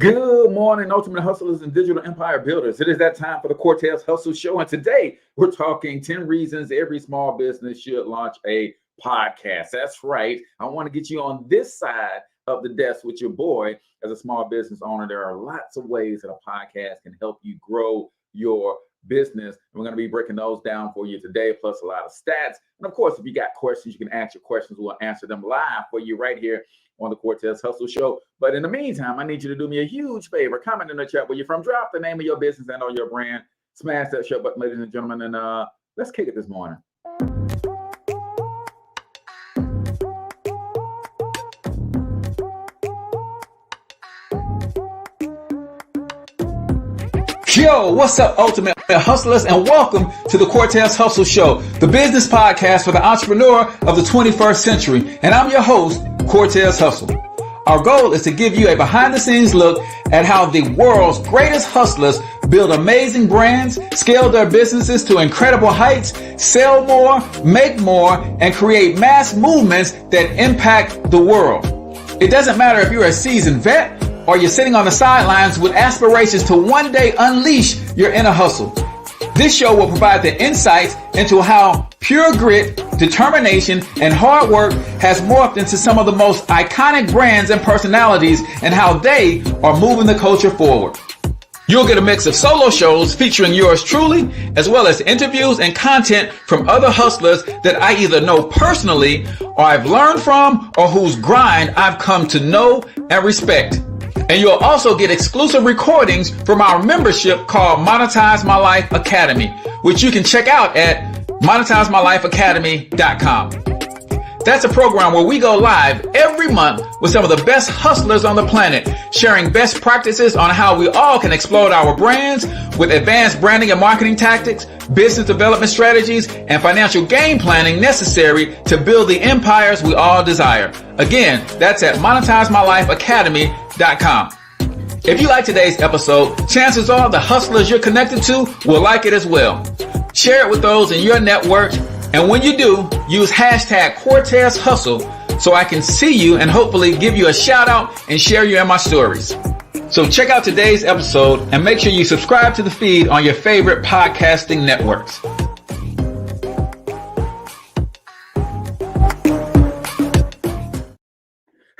Good morning, ultimate hustlers and digital empire builders. It is that time for the Cortez Hustle Show. And today we're talking 10 reasons every small business should launch a podcast. That's right. I want to get you on this side of the desk with your boy. As a small business owner, there are lots of ways that a podcast can help you grow your business. And we're going to be breaking those down for you today, plus a lot of stats. And of course, if you got questions, you can ask your questions. We'll answer them live for you right here on the Cortez Hustle Show. But in the meantime, I need you to do me a huge favor. Comment in the chat where you're from. Drop the name of your business and or your brand. Smash that share button, ladies and gentlemen. And let's kick it this morning. Yo, what's up, ultimate hustlers, and welcome to the Cortez Hustle Show, the business podcast for the entrepreneur of the 21st century. And I'm your host, Cortez Hustle. Our goal is to give you a behind-the-scenes look at how the world's greatest hustlers build amazing brands, scale their businesses to incredible heights, sell more, make more, and create mass movements that impact the world. It doesn't matter if you're a seasoned vet or you're sitting on the sidelines with aspirations to one day unleash your inner hustle. This show will provide the insights into how pure grit, determination, and hard work has morphed into some of the most iconic brands and personalities and how they are moving the culture forward. You'll get a mix of solo shows featuring yours truly, as well as interviews and content from other hustlers that I either know personally or I've learned from or whose grind I've come to know and respect. And you'll also get exclusive recordings from our membership called Monetize My Life Academy, which you can check out at monetizemylifeacademy.com. That's a program where we go live every month with some of the best hustlers on the planet, sharing best practices on how we all can explode our brands with advanced branding and marketing tactics, business development strategies, and financial game planning necessary to build the empires we all desire. Again, that's at monetizemylifeacademy.com. If you like today's episode, chances are the hustlers you're connected to will like it as well. Share it with those in your network. And when you do, use hashtag Cortez Hustle so I can see you and hopefully give you a shout out and share you in my stories. So check out today's episode and make sure you subscribe to the feed on your favorite podcasting networks.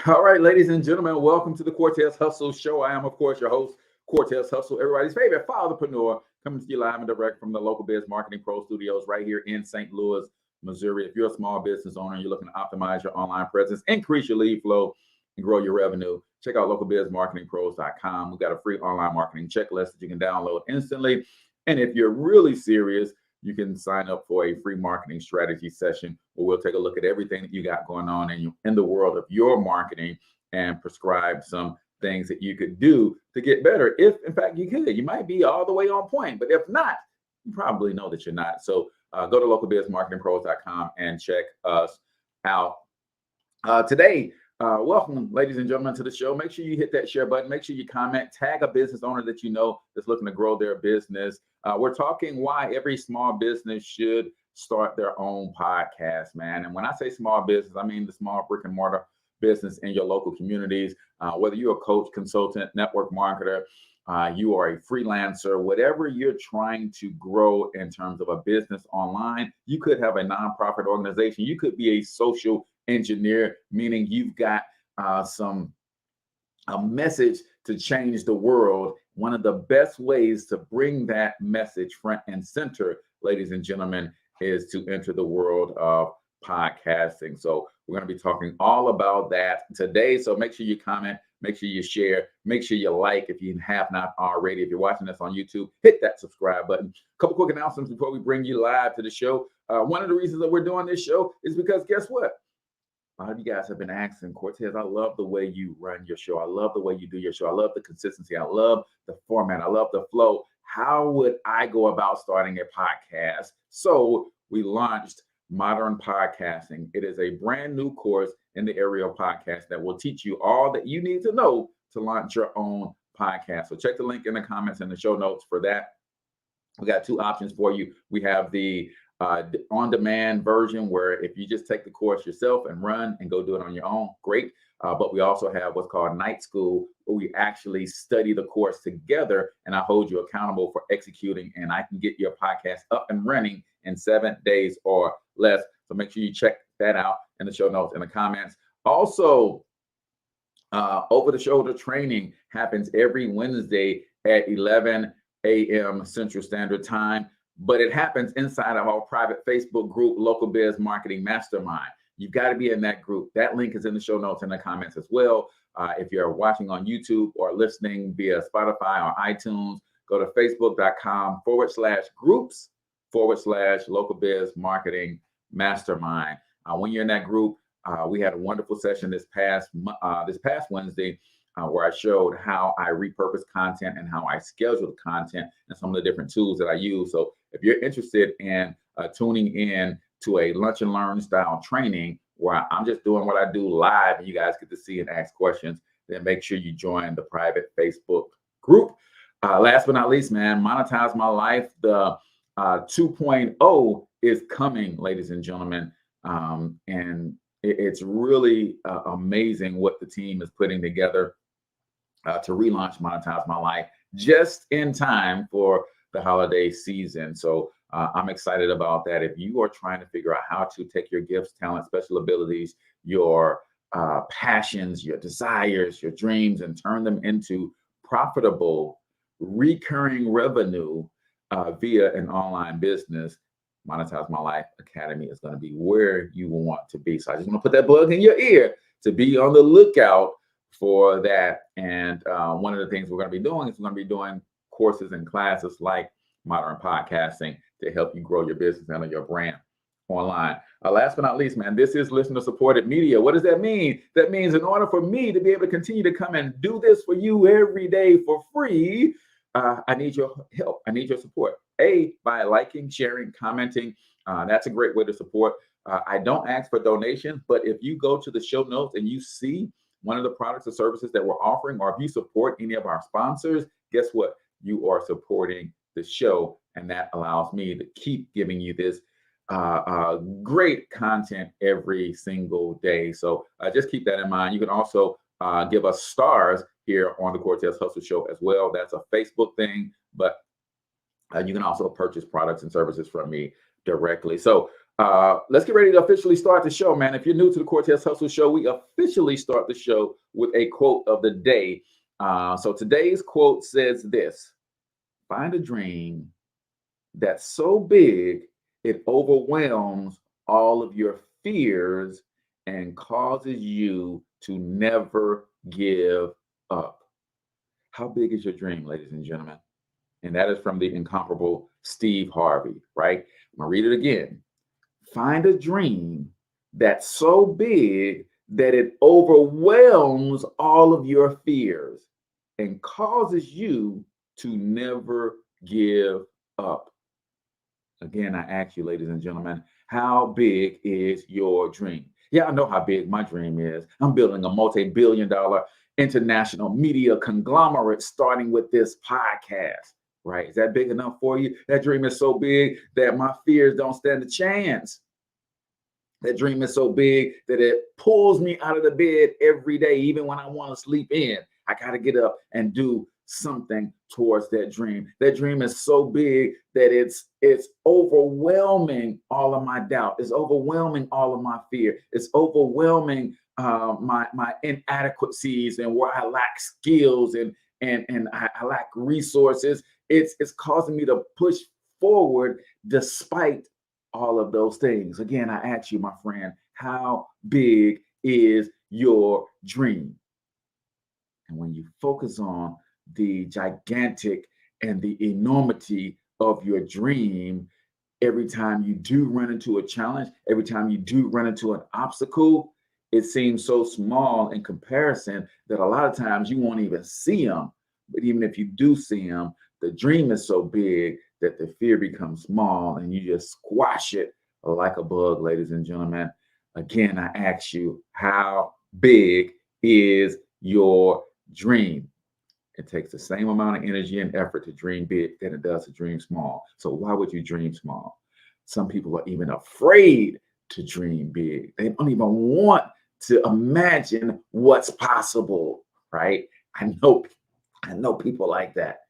All right, ladies and gentlemen, welcome to the Cortez Hustle Show. I am, of course, your host, Cortez Hustle, everybody's favorite fatherpreneur, coming to you live and direct from the local Biz Marketing Pros studios right here in St. Louis, Missouri. If you're a small business owner and you're looking to optimize your online presence, increase your lead flow, and grow your revenue, check out localbizmarketingpros.com. We've got a free online marketing checklist that you can download instantly. And if you're really serious, you can sign up for a free marketing strategy session where we'll take a look at everything that you got going on in the world of your marketing and prescribe some things that you could do to get better. If in fact you could, you might be all the way on point, but if not, you probably know that you're not. So go to localbizmarketingpros.com and check us out. Today, welcome, ladies and gentlemen, to the show. Make sure you hit that share button. Make sure you comment, tag a business owner that you know that's looking to grow their business. We're talking why every small business should start their own podcast, man. And when I say small business, I mean the small brick and mortar business in your local communities, whether you're a coach, consultant, network marketer, you are a freelancer, whatever you're trying to grow in terms of a business online. You could have a nonprofit organization. You could be a social engineer, meaning you've got a message to change the world. One of the best ways to bring that message front and center, ladies and gentlemen, is to enter the world of podcasting. So we're going to be talking all about that today. So make sure you comment, make sure you share, make sure you like if you have not already. If you're watching this on YouTube, hit that subscribe button. A couple quick announcements before we bring you live to the show. One of the reasons that we're doing this show is because guess what? A lot of you guys have been asking, Cortez, I love the way you run your show. I love the way you do your show. I love the consistency. I love the format. I love the flow. How would I go about starting a podcast? So we launched Modern Podcasting. It is a brand new course in the area of podcast that will teach you all that you need to know to launch your own podcast. So check the link in the comments and the show notes for that. We got two options for you. We have the on-demand version where if you just take the course yourself and run and go do it on your own, great. But we also have what's called Night School, where we actually study the course together, and I hold you accountable for executing, and I can get your podcast up and running in 7 days or less. So make sure you check that out in the show notes and the comments. Also, over the shoulder training happens every Wednesday at 11 a.m. Central Standard Time, but it happens inside of our private Facebook group, Local Biz Marketing Mastermind. You've got to be in that group. That link is in the show notes and the comments as well. If you're watching on YouTube or listening via Spotify or iTunes, go to facebook.com/groups/Local Biz Marketing Mastermind. When you're in that group, we had a wonderful session this past Wednesday where I showed how I repurpose content and how I schedule the content and some of the different tools that I use. So if you're interested in tuning in to a lunch and learn style training where I'm just doing what I do live and you guys get to see and ask questions, then make sure you join the private Facebook group. Last but not least, man, Monetize My Life. The 2.0 is coming, ladies and gentlemen. And it's really amazing what the team is putting together to relaunch Monetize My Life just in time for the holiday season. So I'm excited about that. If you are trying to figure out how to take your gifts, talents, special abilities, your passions, your desires, your dreams, and turn them into profitable, recurring revenue via an online business, Monetize My Life Academy is going to be where you want to be. So I just want to put that bug in your ear to be on the lookout for that. And one of the things we're going to be doing is we're going to be doing courses and classes like modern podcasting to help you grow your business and your brand online. Last but not least, man, this is listener supported media. What does that mean? That means in order for me to be able to continue to come and do this for you every day for free, I need your help. I need your support. By liking, sharing, commenting. That's a great way to support. I don't ask for donations, but if you go to the show notes and you see one of the products or services that we're offering, or if you support any of our sponsors, guess what? You are supporting the show, and that allows me to keep giving you this great content every single day. So just keep that in mind. You can also give us stars here on the Cortez Hustle Show as well. That's a Facebook thing, but you can also purchase products and services from me directly. So let's get ready to officially start the show, man. If you're new to the Cortez Hustle Show, we officially start the show with a quote of the day. So today's quote says this: find a dream that's so big it overwhelms all of your fears and causes you to never give up. How big is your dream, ladies and gentlemen? And that is from the incomparable Steve Harvey, right? I'm gonna read it again. Find a dream that's so big that it overwhelms all of your fears and causes you to never give up. Again, I ask you, ladies and gentlemen, how big is your dream? Yeah, I know how big my dream is. I'm building a multi-billion-dollar international media conglomerate starting with this podcast. Right? Is that big enough for you? That dream is so big that my fears don't stand a chance. That dream is so big that it pulls me out of the bed every day, even when I want to sleep in. I got to get up and do something towards that dream. That dream is so big that it's overwhelming all of my doubt. It's overwhelming all of my fear. It's overwhelming my inadequacies and where I lack skills and I lack resources. It's causing me to push forward despite all of those things. Again, I ask you, my friend, how big is your dream? And when you focus on the gigantic and the enormity of your dream, every time you do run into a challenge, every time you do run into an obstacle, it seems so small in comparison that a lot of times you won't even see them. But even if you do see them, the dream is so big that the fear becomes small and you just squash it like a bug, ladies and gentlemen. Again, I ask you, how big is your dream? It takes the same amount of energy and effort to dream big than it does to dream small. So why would you dream small? Some people are even afraid to dream big. They don't even want to imagine what's possible, right? I know people like that.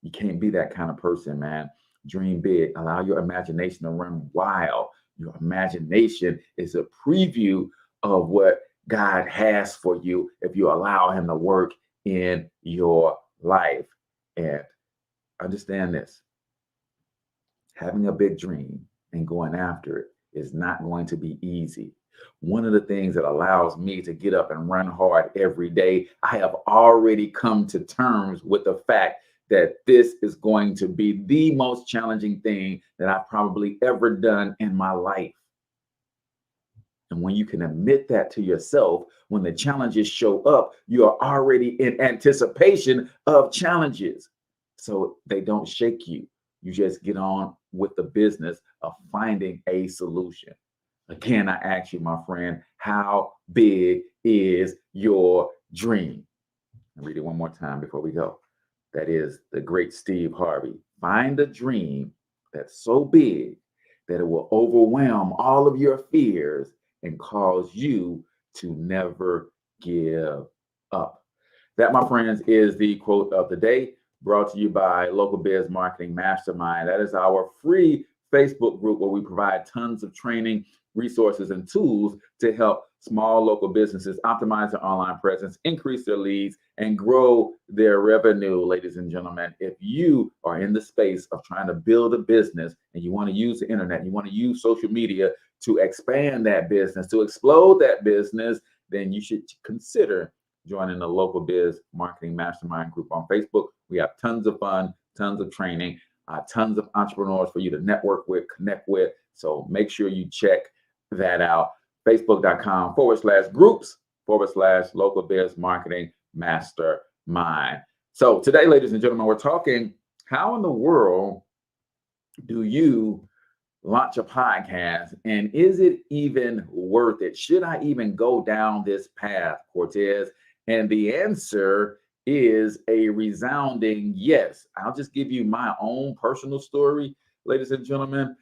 You can't be that kind of person, man. Dream big. Allow your imagination to run wild. Your imagination is a preview of what God has for you if you allow Him to work in your life. And understand this, having a big dream and going after it is not going to be easy. One of the things that allows me to get up and run hard every day, I have already come to terms with the fact that this is going to be the most challenging thing that I've probably ever done in my life. And when you can admit that to yourself, when the challenges show up, you are already in anticipation of challenges. So they don't shake you. You just get on with the business of finding a solution. Again, I ask you, my friend, how big is your dream? I'll read it one more time before we go. That is the great Steve Harvey. Find a dream that's so big that it will overwhelm all of your fears and cause you to never give up. That, my friends, is the quote of the day, brought to you by Local Biz Marketing Mastermind. That is our free Facebook group where we provide tons of training, resources, and tools to help small local businesses optimize their online presence, increase their leads, and grow their revenue. Ladies and gentlemen, if you are in the space of trying to build a business and you want to use the internet, you want to use social media to expand that business, to explode that business, then you should consider joining the Local Biz Marketing Mastermind group on Facebook. We have tons of fun, tons of training, tons of entrepreneurs for you to network with, connect with. So make sure you check that out. Facebook.com/groups/Local Biz Marketing Mastermind. So today, ladies and gentlemen, we're talking how in the world do you launch a podcast, and is it even worth it? Should I even go down this path, Cortez? And the answer is a resounding yes. I'll just give you my own personal story, ladies and gentlemen.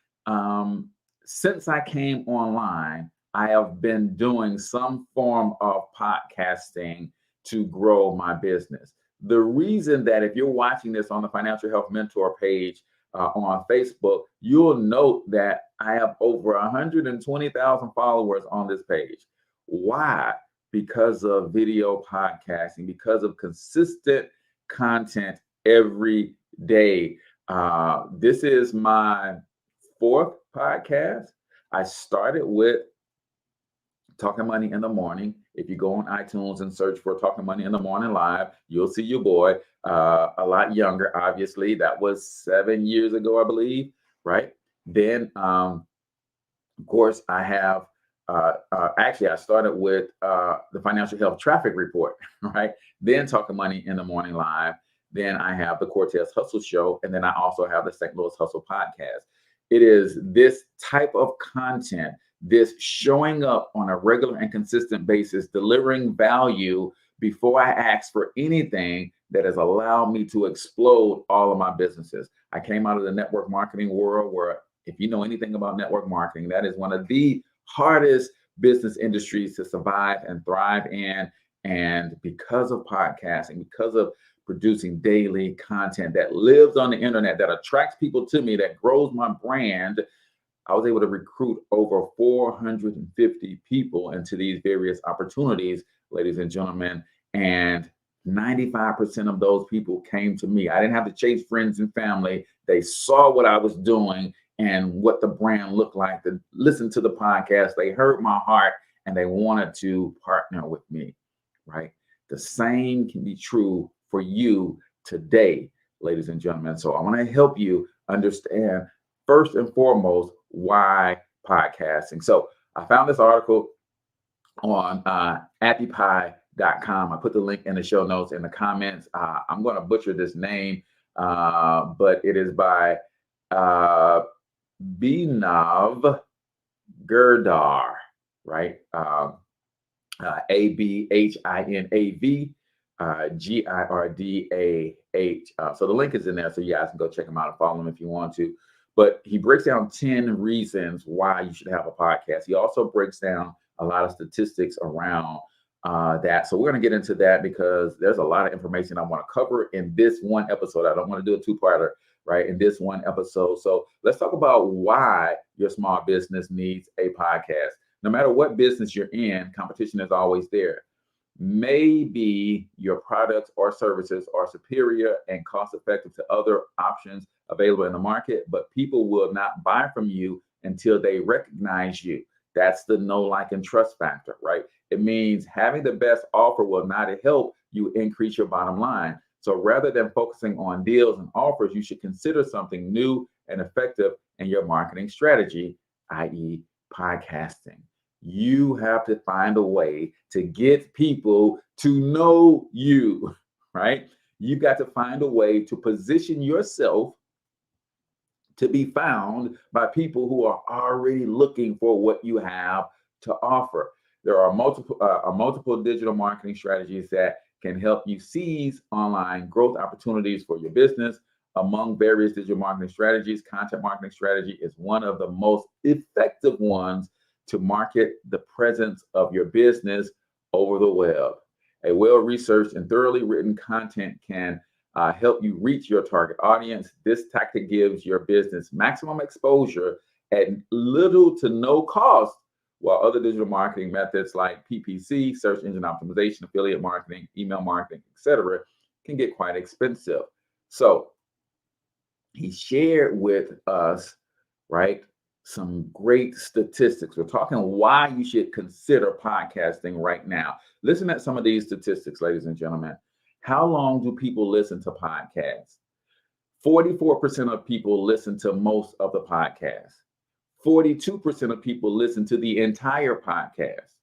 Since I came online, I have been doing some form of podcasting to grow my business. The reason that if you're watching this on the Financial Health Mentor page on Facebook, you'll note that I have over 120,000 followers on this page. Why? Because of video podcasting, because of consistent content every day. This is my fourth podcast. I started with Talking Money in the Morning. If you go on iTunes and search for Talking Money in the Morning Live, you'll see your boy, a lot younger, obviously. That was 7 years ago, I believe, right? Then, of course, I have, actually, I started with the Financial Health Traffic Report, right? Then Talking Money in the Morning Live. Then I have the Cortez Hustle Show. And then I also have the St. Louis Hustle Podcast. It is this type of content, this showing up on a regular and consistent basis, delivering value before I ask for anything, that has allowed me to explode all of my businesses. I came out of the network marketing world where, if you know anything about network marketing, that is one of the hardest business industries to survive and thrive in. And because of podcasting, because of producing daily content that lives on the internet, that attracts people to me, that grows my brand, I was able to recruit over 450 people into these various opportunities, ladies and gentlemen. And 95% of those people came to me. I didn't have to chase friends and family. They saw what I was doing and what the brand looked like. They listened to the podcast. They heard my heart and they wanted to partner with me, right? The same can be true for you today, ladies and gentlemen. So I want to help you understand, first and foremost, why podcasting. So I found this article on appypie.com. I put the link in the show notes in the comments. I'm going to butcher this name, but it is by Binav Girdar, right? ABHINAV GIRDAH. So the link is in there, so you guys can go check him out and follow him if you want to. But he breaks down 10 reasons why you should have a podcast. He also breaks down a lot of statistics around that. So we're going to get into that because there's a lot of information I want to cover in this one episode. I don't want to do a two-parter, right, in this one episode. So let's talk about why your small business needs a podcast. No matter what business you're in, competition is always there. Maybe your products or services are superior and cost effective to other options available in the market, but people will not buy from you until they recognize you. That's the know, like, and trust factor, right? It means having the best offer will not help you increase your bottom line. So rather than focusing on deals and offers, you should consider something new and effective in your marketing strategy, i.e., podcasting. You have to find a way to get people to know you, right? You've got to find a way to position yourself to be found by people who are already looking for what you have to offer. There are multiple digital marketing strategies that can help you seize online growth opportunities for your business. Among various digital marketing strategies, content marketing strategy is one of the most effective ones to market the presence of your business over the web. A well-researched and thoroughly written content can help you reach your target audience. This tactic gives your business maximum exposure at little to no cost, while other digital marketing methods like PPC, search engine optimization, affiliate marketing, email marketing, etc., can get quite expensive. So he shared with us, right, some great statistics. We're talking why you should consider podcasting right now. Listen at some of these statistics, ladies and gentlemen. How long do people listen to podcasts? 44% of people listen to most of the podcasts. 42% of people listen to the entire podcast.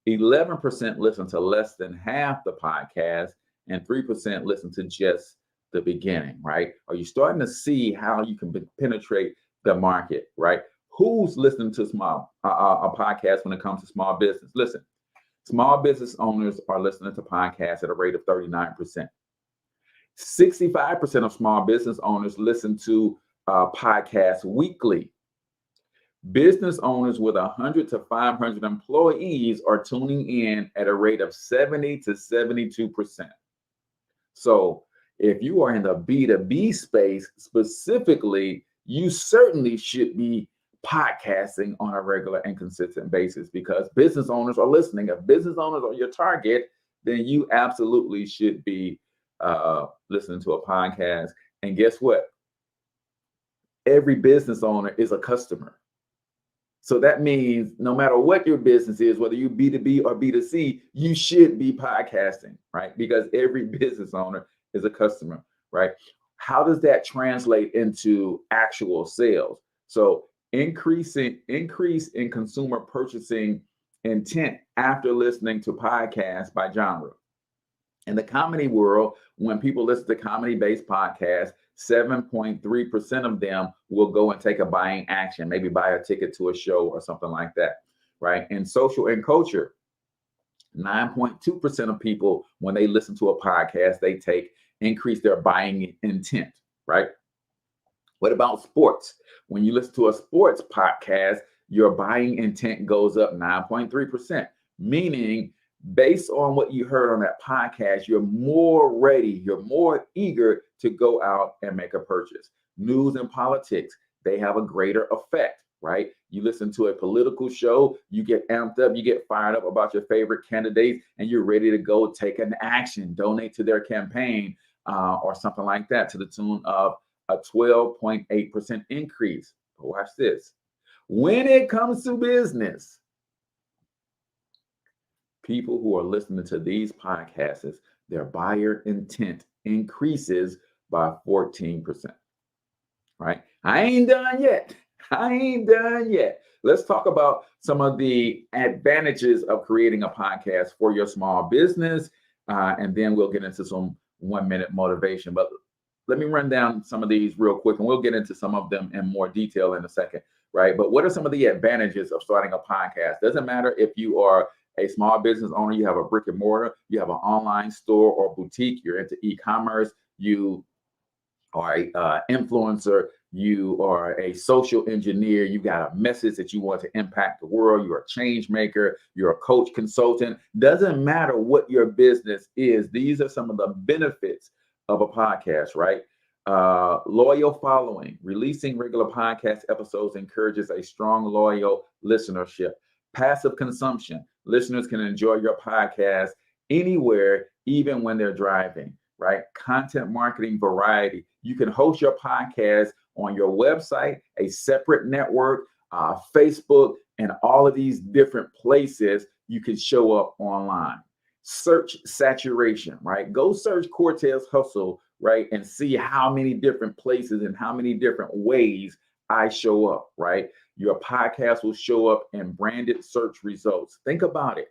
11% listen to less than half the podcast, and 3% listen to just the beginning, right? Are you starting to see how you can penetrate the market, right? Who's listening to a podcast when it comes to small business? Listen, small business owners are listening to podcasts at a rate of 39%. 65% of small business owners listen to podcasts weekly. Business owners with 100 to 500 employees are tuning in at a rate of 70 to 72%. So if you are in the B2B space specifically, you certainly should be podcasting on a regular and consistent basis because business owners are listening. If business owners are your target, then you absolutely should be listening to a podcast. And guess what? Every business owner is a customer. So that means no matter what your business is, whether you B2B or B2C, you should be podcasting, right? Because every business owner is a customer, right? How does that translate into actual sales? So increase in consumer purchasing intent after listening to podcasts by genre. In the comedy world, when people listen to comedy-based podcasts, 7.3% of them will go and take a buying action, maybe buy a ticket to a show or something like that, right? In social and culture, 9.2% of people, when they listen to a podcast, they increase their buying intent, right? What about sports? When you listen to a sports podcast, your buying intent goes up 9.3%, meaning based on what you heard on that podcast, you're more ready, you're more eager to go out and make a purchase. News and politics, they have a greater effect, right? You listen to a political show, you get amped up, you get fired up about your favorite candidates, and you're ready to go take an action, donate to their campaign or something like that to the tune of a 12.8% increase. But watch this. When it comes to business, people who are listening to these podcasts, their buyer intent increases by 14%, right? I ain't done yet. Let's talk about some of the advantages of creating a podcast for your small business, and then we'll get into some 1-minute motivation. But let me run down some of these real quick, and we'll get into some of them in more detail in a second, right? But what are some of the advantages of starting a podcast? Doesn't matter if you are a small business owner, you have a brick and mortar, you have an online store or boutique, you're into e-commerce, you are an influencer, you are a social engineer, you got a message that you want to impact the world, you're a change maker, you're a coach, consultant, doesn't matter what your business is. These are some of the benefits of a podcast, right? Loyal following, releasing regular podcast episodes encourages a strong, loyal listenership. Passive consumption, listeners can enjoy your podcast anywhere, even when they're driving, right? Content marketing variety, you can host your podcast on your website, a separate network, Facebook, and all of these different places you can show up online. Search saturation, right? Go search Cortez Hustle, right? And see how many different places and how many different ways I show up, right? Your podcast will show up in branded search results. Think about it.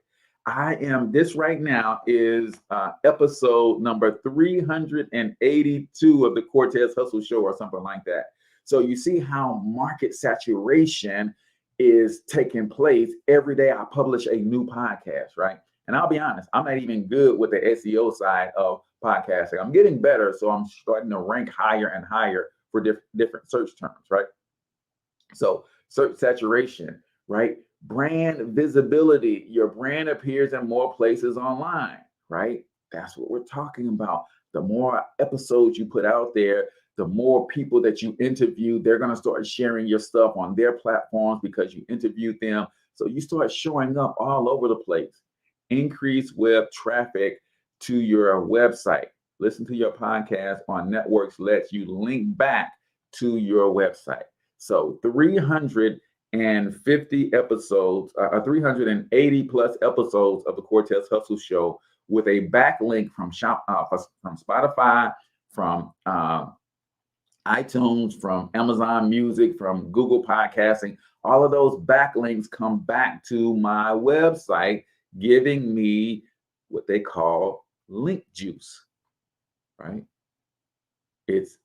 This right now is episode number 382 of the Cortez Hustle Show or something like that. So you see how market saturation is taking place. Every day I publish a new podcast, right? And I'll be honest, I'm not even good with the SEO side of podcasting. I'm getting better, so I'm starting to rank higher and higher for different search terms, right? So search saturation, right? Brand visibility. Your brand appears in more places online, right? That's what we're talking about. The more episodes you put out there, the more people that you interview, they're going to start sharing your stuff on their platforms because you interviewed them. So you start showing up all over the place. Increase web traffic to your website. Listen to your podcast on networks lets you link back to your website. So 350 episodes, 380 plus episodes of the Cortez Hustle Show with a backlink from Spotify, from iTunes, from Amazon Music, from Google Podcasting. All of those backlinks come back to my website, giving me what they call link juice, right? It's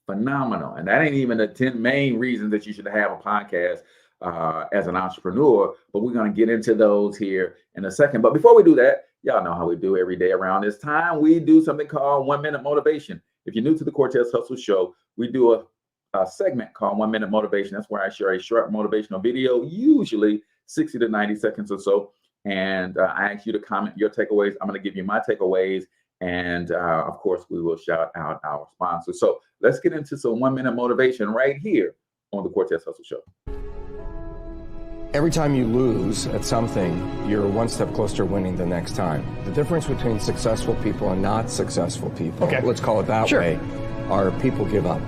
phenomenal. And that ain't even the 10 main reasons that you should have a podcast as an entrepreneur, but we're going to get into those here in a second. But before we do that, y'all know how we do every day around this time. We do something called 1 Minute Motivation. If you're new to the Cortez Hustle Show, we do a segment called 1 Minute Motivation. That's where I share a short motivational video, usually 60 to 90 seconds or so. And I ask you to comment your takeaways. I'm going to give you my takeaways. And of course, we will shout out our sponsors. So let's get into some 1 minute motivation right here on the Cortez Hustle Show. Every time you lose at something, you're one step closer to winning the next time. The difference between successful people and not successful people, let's call it that way, are people give up.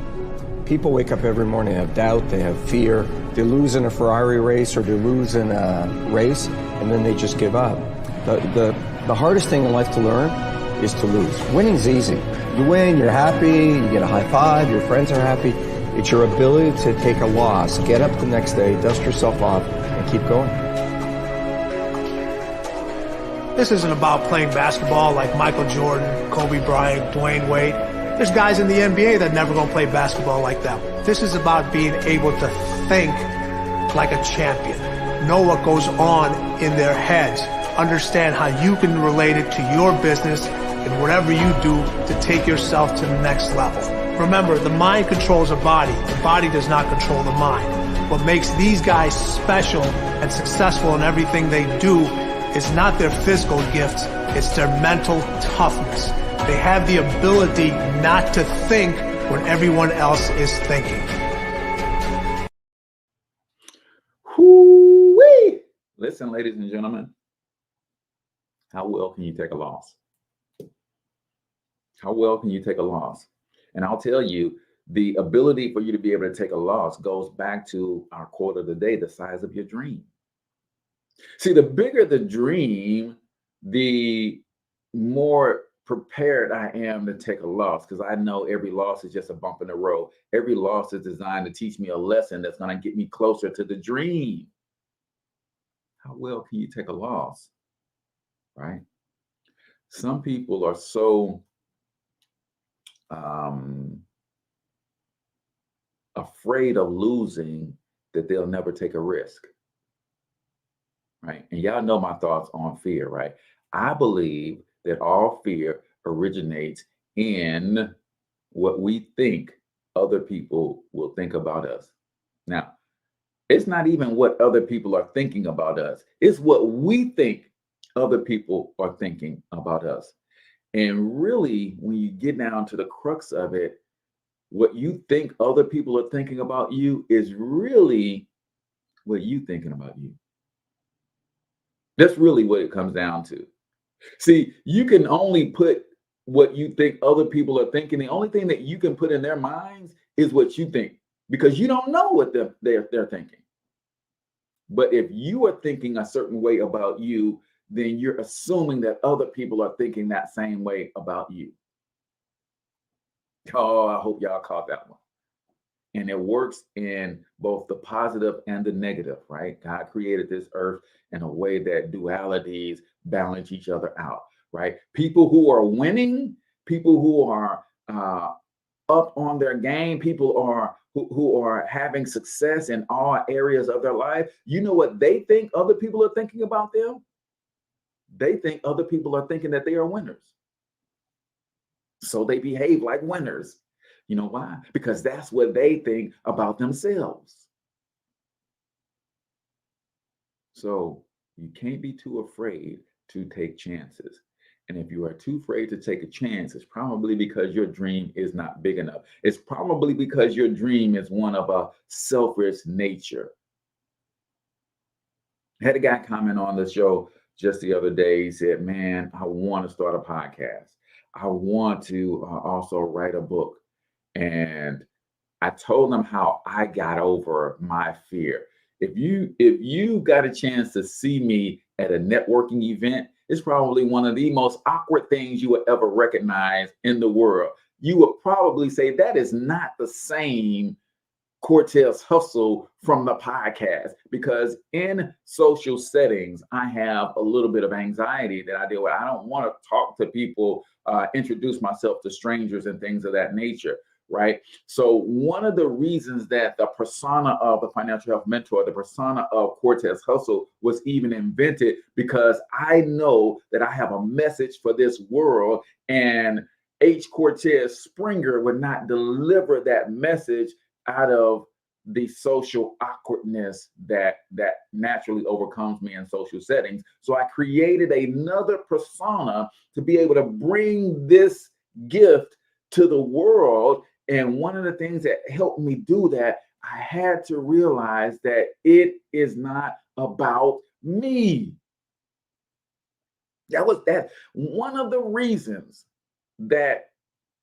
People wake up every morning, have doubt, they have fear, they lose in a Ferrari race or they lose in a race, and then they just give up. The hardest thing in life to learn is to lose. Winning's easy. You win, you're happy, you get a high five, your friends are happy. It's your ability to take a loss, get up the next day, dust yourself off, and keep going. This isn't about playing basketball like Michael Jordan, Kobe Bryant, Dwayne Wade. There's guys in the NBA that never gonna play basketball like them. This is about being able to think like a champion, know what goes on in their heads, understand how you can relate it to your business and whatever you do to take yourself to the next level. Remember, the mind controls the body does not control the mind. What makes these guys special and successful in everything they do is not their physical gifts, it's their mental toughness. They have the ability not to think when everyone else is thinking. Whoo-wee! Listen, ladies and gentlemen, how well can you take a loss? How well can you take a loss? And I'll tell you, the ability for you to be able to take a loss goes back to our quote of the day, the size of your dream. See, the bigger the dream, the more prepared I am to take a loss, because I know every loss is just a bump in the road. Every loss is designed to teach me a lesson that's going to get me closer to the dream. How well can you take a loss, right? Some people are so afraid of losing that they'll never take a risk, right? And y'all know my thoughts on fear, right? I believe that all fear originates in what we think other people will think about us. Now, it's not even what other people are thinking about us. It's what we think other people are thinking about us. And really, when you get down to the crux of it, what you think other people are thinking about you is really what you thinking about you. That's really what it comes down to. See, you can only put what you think other people are thinking. The only thing that you can put in their minds is what you think, because you don't know what they're thinking. But if you are thinking a certain way about you, then you're assuming that other people are thinking that same way about you. Oh, I hope y'all caught that one. And it works in both the positive and the negative, right? God created this earth in a way that dualities balance each other out, right? People who are winning, people who are up on their game, people who are having success in all areas of their life. You know what they think other people are thinking about them? They think other people are thinking that they are winners. So they behave like winners. You know why? Because that's what they think about themselves. So you can't be too afraid to take chances. And if you are too afraid to take a chance, it's probably because your dream is not big enough. It's probably because your dream is one of a selfish nature. I had a guy comment on the show just the other day. He said, man, I want to start a podcast. I want to also write a book. And I told him how I got over my fear. If you got a chance to see me at a networking event, it's probably one of the most awkward things you would ever recognize in the world. You would probably say that is not the same Cortez Hustle from the podcast, because in social settings, I have a little bit of anxiety that I deal with. I don't want to talk to people, introduce myself to strangers and things of that nature. Right. So one of the reasons that the persona of the financial health mentor, the persona of Cortez Hustle was even invented, because I know that I have a message for this world, and H Cortez Springer would not deliver that message out of the social awkwardness that naturally overcomes me in social settings. So I created another persona to be able to bring this gift to the world. And one of the things that helped me do that, I had to realize that it is not about me. That was one of the reasons that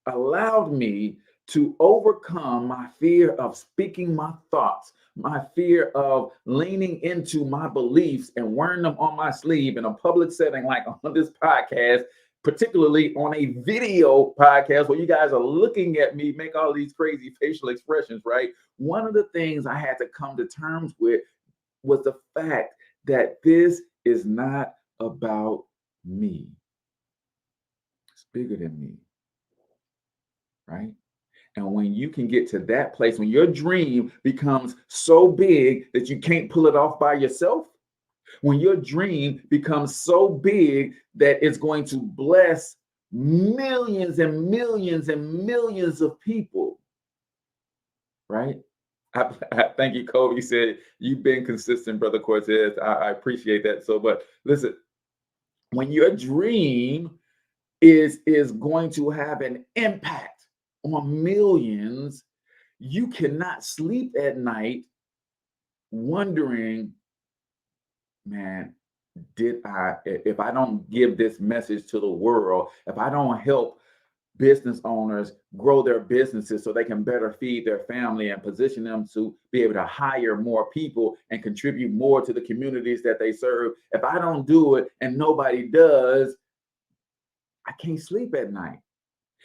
allowed me to overcome my fear of speaking my thoughts, my fear of leaning into my beliefs and wearing them on my sleeve in a public setting like on this podcast, particularly on a video podcast where you guys are looking at me make all these crazy facial expressions, right? One of the things I had to come to terms with was the fact that this is not about me. It's bigger than me, right? And when you can get to that place, when your dream becomes so big that you can't pull it off by yourself, when your dream becomes so big that it's going to bless millions and millions and millions of people, right? I thank you, Kobe. You said you've been consistent, Brother Cortez. I appreciate that so much. Listen, when your dream is going to have an impact on millions, you cannot sleep at night wondering, man, if I don't give this message to the world, if I don't help business owners grow their businesses so they can better feed their family and position them to be able to hire more people and contribute more to the communities that they serve, if I don't do it and nobody does, I can't sleep at night.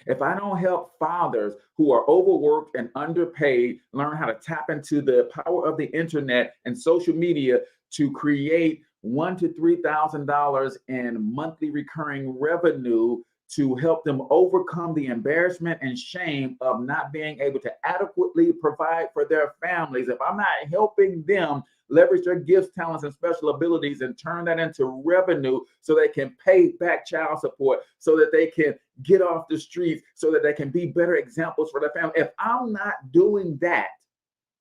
If I don't help fathers who are overworked and underpaid learn how to tap into the power of the internet and social media to create $1,000 to $3,000 in monthly recurring revenue to help them overcome the embarrassment and shame of not being able to adequately provide for their families, if I'm not helping them leverage their gifts, talents, and special abilities and turn that into revenue so they can pay back child support, so that they can get off the streets, so that they can be better examples for their family. If I'm not doing that,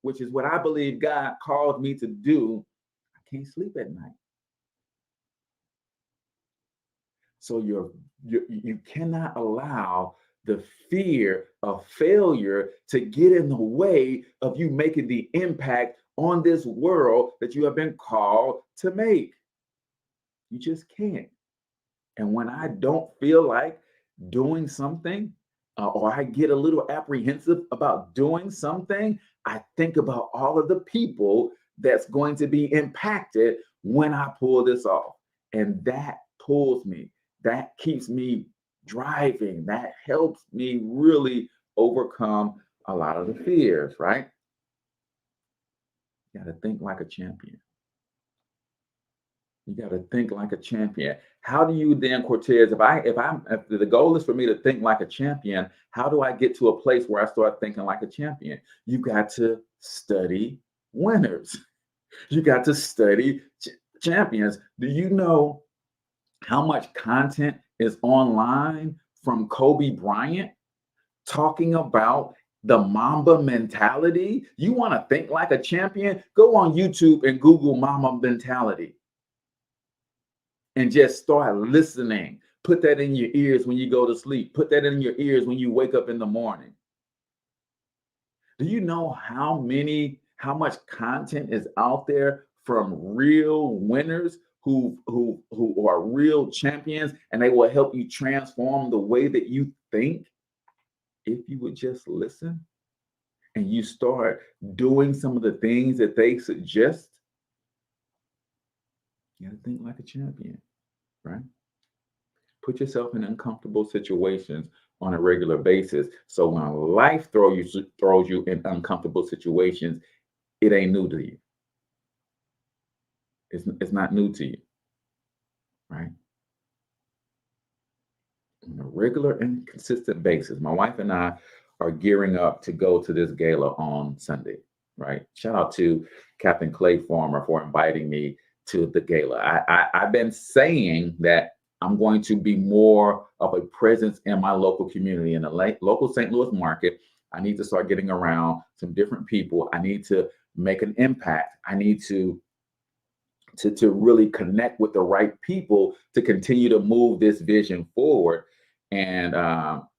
which is what I believe God called me to do, I can't sleep at night. So you cannot allow the fear of failure to get in the way of you making the impact on this world that you have been called to make. You just can't. And when I don't feel like doing something, or I get a little apprehensive about doing something, I think about all of the people that's going to be impacted when I pull this off. And that pulls me. That keeps me driving. That helps me really overcome a lot of the fears, right? You got to think like a champion. You got to think like a champion. How do you then, Cortez, if the goal is for me to think like a champion, how do I get to a place where I start thinking like a champion? You got to study winners. You got to study champions. Do you know how much content is online from Kobe Bryant talking about the Mamba mentality? You want to think like a champion? Go on YouTube and Google Mamba mentality and just start listening. Put that in your ears when you go to sleep. Put that in your ears when you wake up in the morning. Do you know how much content is out there from real winners who are real champions, and they will help you transform the way that you think if you would just listen and you start doing some of the things that they suggest? You gotta think like a champion, right? Put yourself in uncomfortable situations on a regular basis. So when life throws you in uncomfortable situations, it ain't new to you. It's not new to you, right? On a regular and consistent basis. My wife and I are gearing up to go to this gala on Sunday, right? Shout out to Captain Clay Farmer for inviting me to the gala. I've been saying that I'm going to be more of a presence in my local community, in the local St. Louis market. I need to start getting around some different people. I need to make an impact. I need to really connect with the right people to continue to move this vision forward. And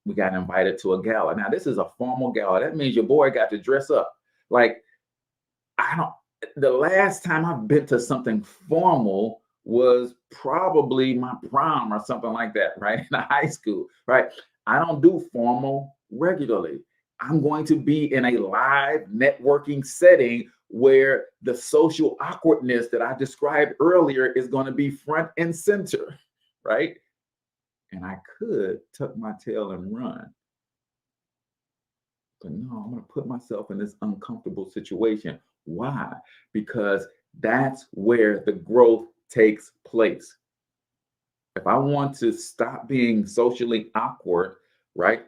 we got invited to a gala. Now, this is a formal gala. That means your boy got to dress up. Like, the last time I've been to something formal was probably my prom or something like that, right? In high school, right? I don't do formal regularly. I'm going to be in a live networking setting where the social awkwardness that I described earlier is going to be front and center, right? And I could tuck my tail and run. But no, I'm going to put myself in this uncomfortable situation. Why? Because that's where the growth takes place. If I want to stop being socially awkward, right,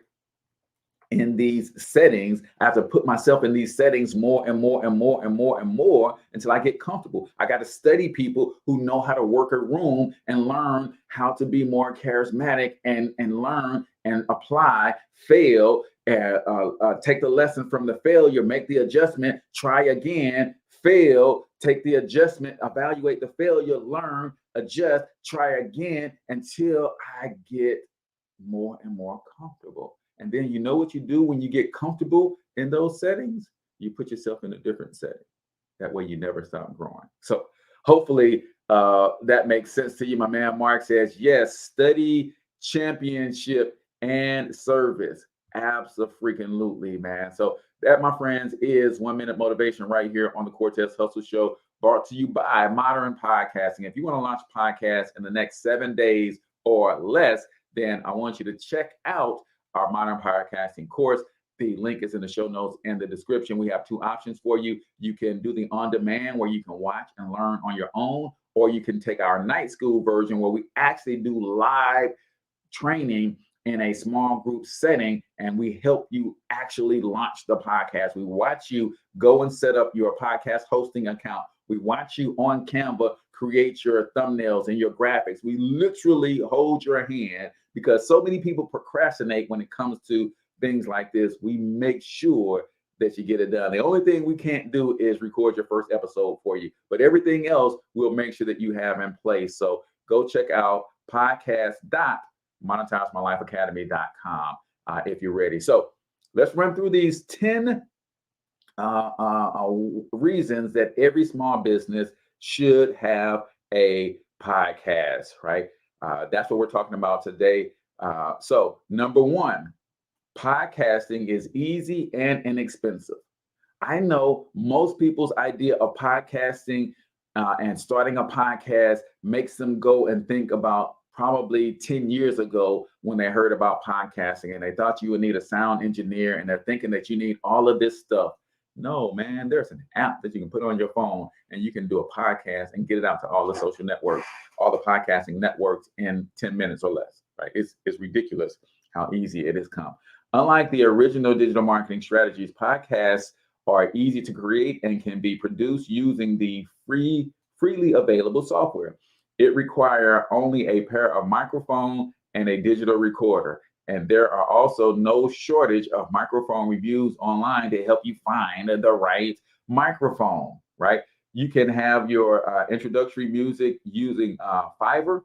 in these settings, I have to put myself in these settings more and more and more and more and more until I get comfortable. I got to study people who know how to work a room and learn how to be more charismatic and learn and apply, fail, take the lesson from the failure, make the adjustment, try again, fail, take the adjustment, evaluate the failure, learn, adjust, try again until I get more and more comfortable. And then you know what you do when you get comfortable in those settings? You put yourself in a different setting. That way you never stop growing. So hopefully that makes sense to you. My man Mark says, yes, study, championship, and service. Abso-freaking-lutely, man. So that, my friends, is 1 Minute Motivation right here on the Cortez Hustle Show, brought to you by Modern Podcasting. If you want to launch a podcast in the next 7 days or less, then I want you to check out our Modern Podcasting course. The link is in the show notes and the description. We have two options for you. You can do the on-demand where you can watch and learn on your own, or you can take our night school version where we actually do live training in a small group setting, and we help you actually launch the podcast. We watch you go and set up your podcast hosting account. We watch you on Canva create your thumbnails and your graphics. We literally hold your hand because so many people procrastinate when it comes to things like this. We make sure that you get it done. The only thing we can't do is record your first episode for you, but everything else we'll make sure that you have in place. So go check out podcast.monetisemylifeacademy.com if you're ready. So let's run through these 10 reasons that every small business should have a podcast, right? That's what we're talking about today. So number one, podcasting is easy and inexpensive. I know most people's idea of podcasting and starting a podcast makes them go and think about probably 10 years ago when they heard about podcasting and they thought you would need a sound engineer and they're thinking that you need all of this stuff. No, man, there's an app that you can put on your phone and you can do a podcast and get it out to all the social networks, all the podcasting networks in 10 minutes or less, right? It's ridiculous how easy it has come. Unlike the original digital marketing strategies, podcasts are easy to create and can be produced using the freely available software. It requires only a pair of microphones and a digital recorder. And there are also no shortage of microphone reviews online to help you find the right microphone, right? You can have your introductory music using Fiverr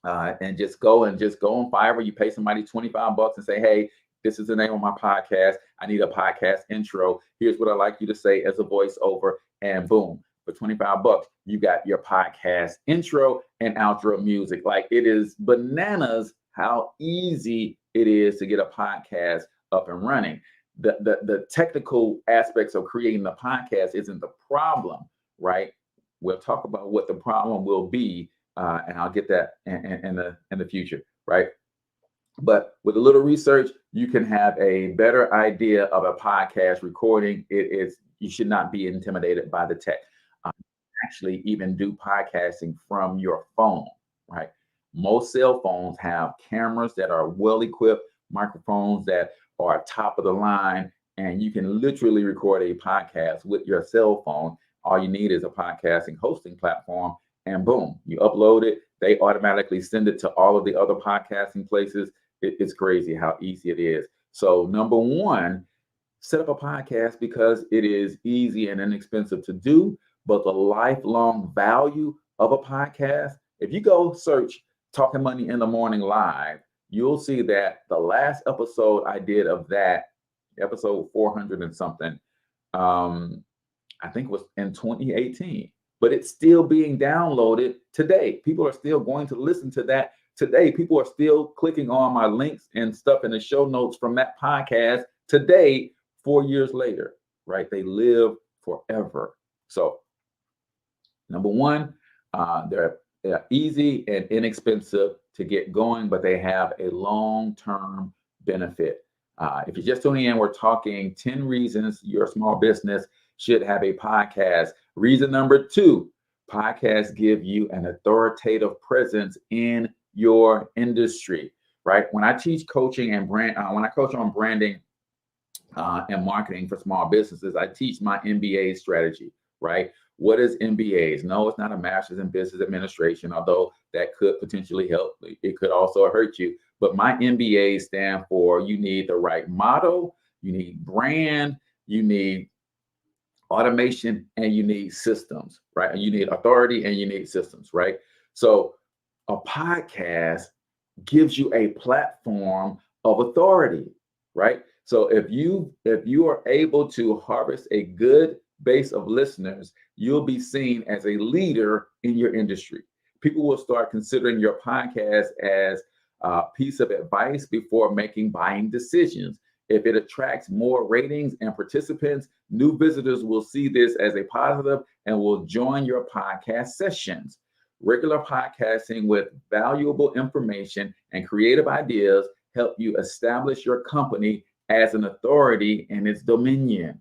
and just go on Fiverr. You pay somebody $25 and say, hey, this is the name of my podcast. I need a podcast intro. Here's what I'd like you to say as a voiceover, and boom. For $25, you got your podcast intro and outro music. Like, it is bananas how easy it is to get a podcast up and running. The technical aspects of creating the podcast isn't the problem, right? We'll talk about what the problem will be, and I'll get that in the future, right? But with a little research, you can have a better idea of a podcast recording. You should not be intimidated by the tech. Actually even do podcasting from your phone, right? Most cell phones have cameras that are well equipped, microphones that are top of the line, and you can literally record a podcast with your cell phone. All you need is a podcasting hosting platform, and boom, you upload it. They automatically send it to all of the other podcasting places. It's crazy how easy it is. So number one, set up a podcast because it is easy and inexpensive to do. But the lifelong value of a podcast, if you go search Talking Money in the Morning Live, you'll see that the last episode I did of that, episode 400 and something, I think it was in 2018, but it's still being downloaded today. People are still going to listen to that today. People are still clicking on my links and stuff in the show notes from that podcast today, 4 years later, right? They live forever. So number one, they're easy and inexpensive to get going, but they have a long-term benefit. If you're just tuning in, we're talking 10 reasons your small business should have a podcast. Reason number two, podcasts give you an authoritative presence in your industry, right? When I teach coaching and when I coach on branding and marketing for small businesses, I teach my MBA strategy, right? What is MBAs? No, it's not a master's in business administration, although that could potentially help. It could also hurt you. But my MBAs stand for you need the right motto, you need brand, you need automation, and you need systems, right? And you need authority and you need systems, right? So a podcast gives you a platform of authority, right? So if you are able to harvest a good base of listeners, you'll be seen as a leader in your industry. People will start considering your podcast as a piece of advice before making buying decisions. If it attracts more ratings and participants, new visitors will see this as a positive and will join your podcast sessions. Regular podcasting with valuable information and creative ideas help you establish your company as an authority in its dominion,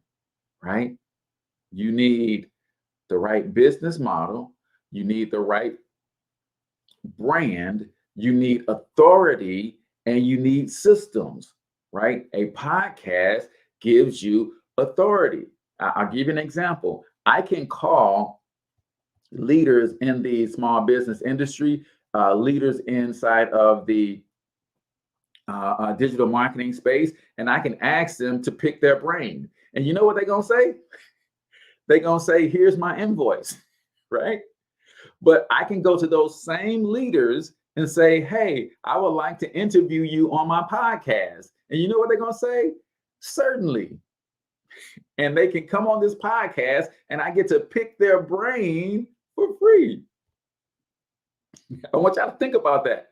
right? You need the right business model. You need the right brand. You need authority, and you need systems, right? A podcast gives you authority. I'll give you an example. I can call leaders in the small business industry, leaders inside of the digital marketing space, and I can ask them to pick their brain. And you know what they're going to say? They're going to say, here's my invoice, right? But I can go to those same leaders and say, hey, I would like to interview you on my podcast. And you know what they're going to say? Certainly. And they can come on this podcast and I get to pick their brain for free. I want y'all to think about that,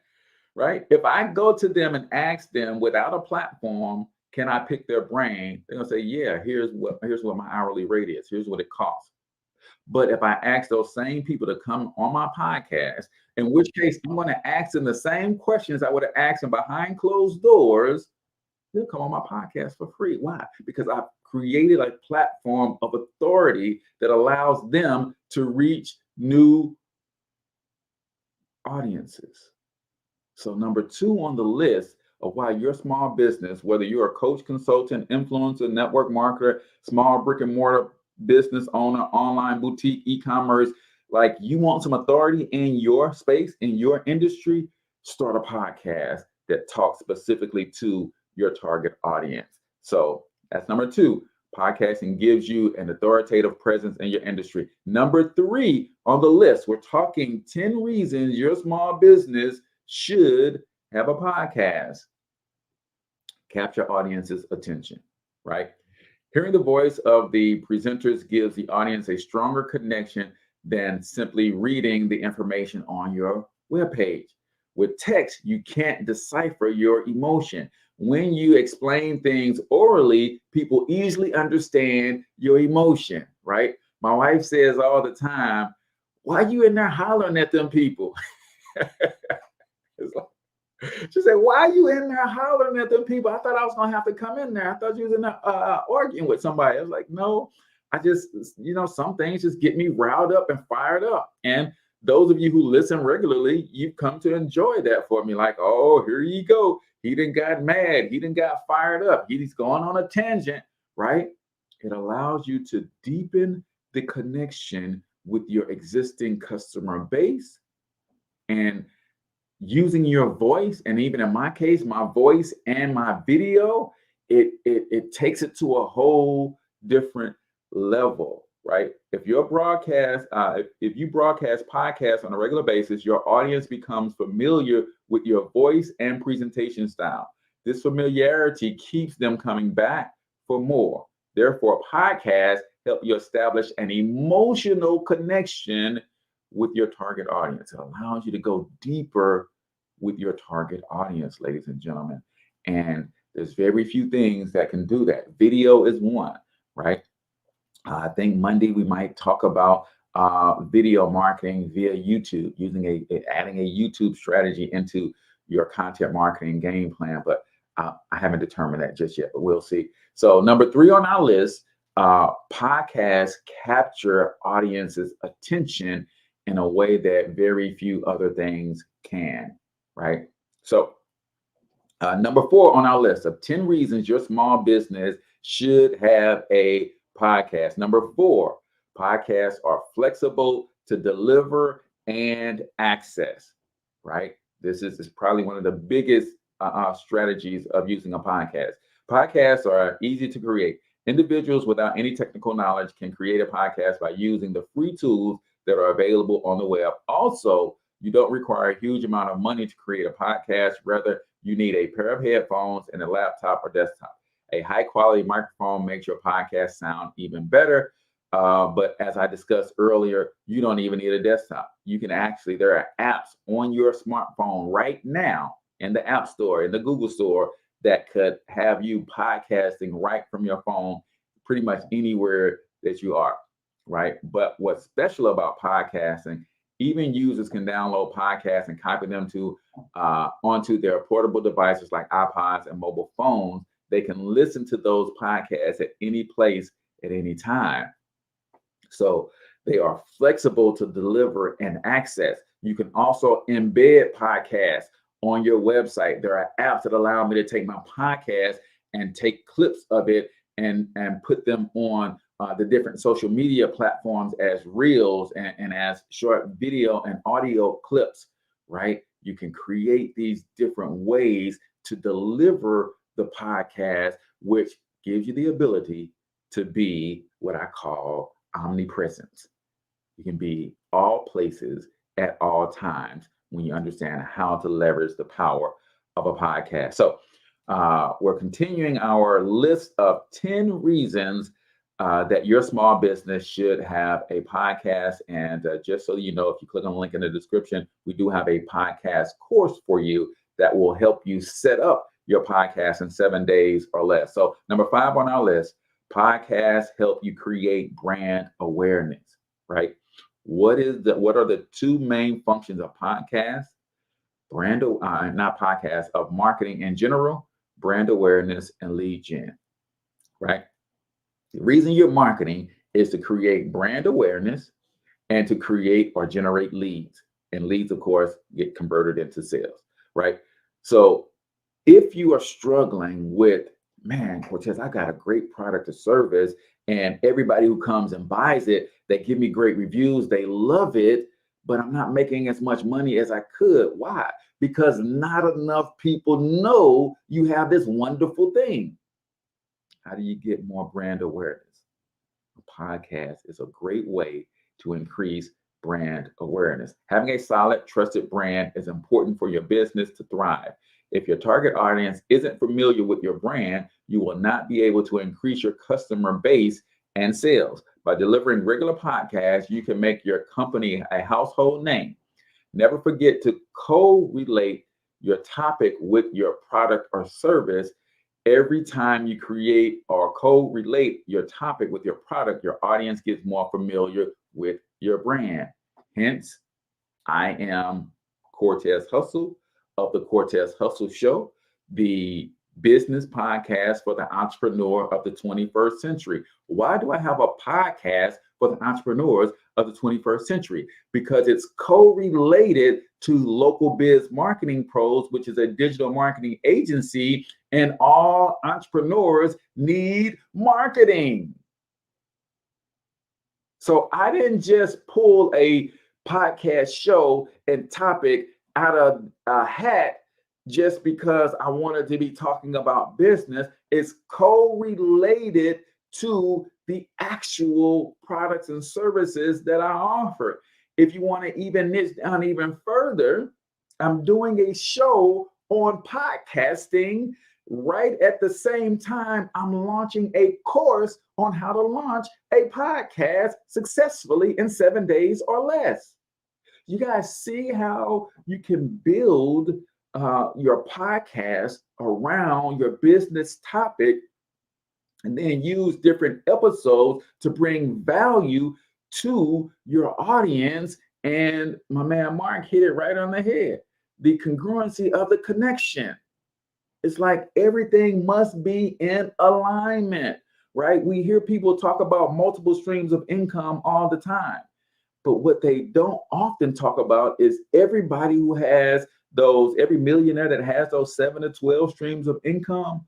right? If I go to them and ask them without a platform, can I pick their brain? They're gonna say, yeah, here's what my hourly rate is. Here's what it costs. But if I ask those same people to come on my podcast, in which case I'm going to ask them the same questions I would have asked them behind closed doors, they'll come on my podcast for free. Why? Because I've created a platform of authority that allows them to reach new audiences. So number 2 on the list of why your small business, whether you're a coach, consultant, influencer, network marketer, small brick and mortar business owner, online boutique, e-commerce, like you want some authority in your space, in your industry, start a podcast that talks specifically to your target audience. So that's number 2. Podcasting gives you an authoritative presence in your industry. Number 3 on the list, we're talking 10 reasons your small business should have a podcast. Capture audience's attention, right? Hearing the voice of the presenters gives the audience a stronger connection than simply reading the information on your webpage. With text, you can't decipher your emotion. When you explain things orally, people easily understand your emotion, right? My wife says all the time, why are you in there hollering at them people? It's like, she said, why are you in there hollering at them people? I thought I was going to have to come in there. I thought you was in there arguing with somebody. I was like, no, I just, some things just get me riled up and fired up. And those of you who listen regularly, you've come to enjoy that for me. Like, oh, here you go. He done got mad. He done got fired up. He's going on a tangent, right? It allows you to deepen the connection with your existing customer base, and using your voice, and even in my case, my voice and my video, it takes it to a whole different level, right? If you broadcast podcasts on a regular basis, your audience becomes familiar with your voice and presentation style. This familiarity keeps them coming back for more. Therefore, podcasts help you establish an emotional connection with your target audience. It allows you to go deeper with your target audience, ladies and gentlemen. And there's very few things that can do that. Video is one, right? I think Monday we might talk about video marketing via YouTube, using adding a YouTube strategy into your content marketing game plan. But I haven't determined that just yet, but we'll see. So number 3 on our list, podcasts capture audience's attention in a way that very few other things can, right? So number 4 on our list of 10 reasons your small business should have a podcast. Number 4, podcasts are flexible to deliver and access, right? This is probably one of the biggest strategies of using a podcast. Podcasts are easy to create. Individuals without any technical knowledge can create a podcast by using the free tools that are available on the web. Also, you don't require a huge amount of money to create a podcast. Rather, you need a pair of headphones and a laptop or desktop. A high quality microphone makes your podcast sound even better. But as I discussed earlier, you don't even need a desktop. You can actually, there are apps on your smartphone right now in the App Store, in the Google Store, that could have you podcasting right from your phone pretty much anywhere that you are, right? But what's special about podcasting, even users can download podcasts and copy them to onto their portable devices like iPods and mobile phones. They can listen to those podcasts at any place at any time. So they are flexible to deliver and access. You can also embed podcasts on your website. There are apps that allow me to take my podcast and take clips of it and put them on the different social media platforms as reels and as short video and audio clips, right? You can create these different ways to deliver the podcast, which gives you the ability to be what I call omnipresent. You can be all places at all times when you understand how to leverage the power of a podcast. So we're continuing our list of 10 reasons that your small business should have a podcast. And just so you know, if you click on the link in the description, we do have a podcast course for you that will help you set up your podcast in 7 days or less. So number 5 on our list, podcasts help you create brand awareness, right? What are the 2 main functions of podcasts? Of marketing in general, brand awareness and lead gen, right? The reason you're marketing is to create brand awareness and to create or generate leads. And leads, of course, get converted into sales, right? So if you are struggling with, man, Cortez, I got a great product or service, and everybody who comes and buys it, they give me great reviews, they love it, but I'm not making as much money as I could. Why? Because not enough people know you have this wonderful thing. How do you get more brand awareness? A podcast is a great way to increase brand awareness. Having a solid, trusted brand is important for your business to thrive. If your target audience isn't familiar with your brand, you will not be able to increase your customer base and sales. By delivering regular podcasts, you can make your company a household name. Never forget to correlate your topic with your product or service. Every time you create or correlate your topic with your product, your audience gets more familiar with your brand. Hence, I am Cortez Hustle of the Cortez Hustle Show, the business podcast for the entrepreneur of the 21st century. Why do I have a podcast for the entrepreneurs of the 21st century? Because it's correlated to Local Biz Marketing Pros, which is a digital marketing agency, and all entrepreneurs need marketing. So I didn't just pull a podcast show and topic out of a hat just because I wanted to be talking about business. It's correlated to the actual products and services that I offer. If you want to even niche down even further, I'm doing a show on podcasting. Right at the same time, I'm launching a course on how to launch a podcast successfully in 7 days or less. You guys see how you can build your podcast around your business topic and then use different episodes to bring value to your audience. And my man Mark hit it right on the head. The congruency of the connection. It's like everything must be in alignment, right? We hear people talk about multiple streams of income all the time. But what they don't often talk about is everybody who has every millionaire that has those 7 to 12 streams of income,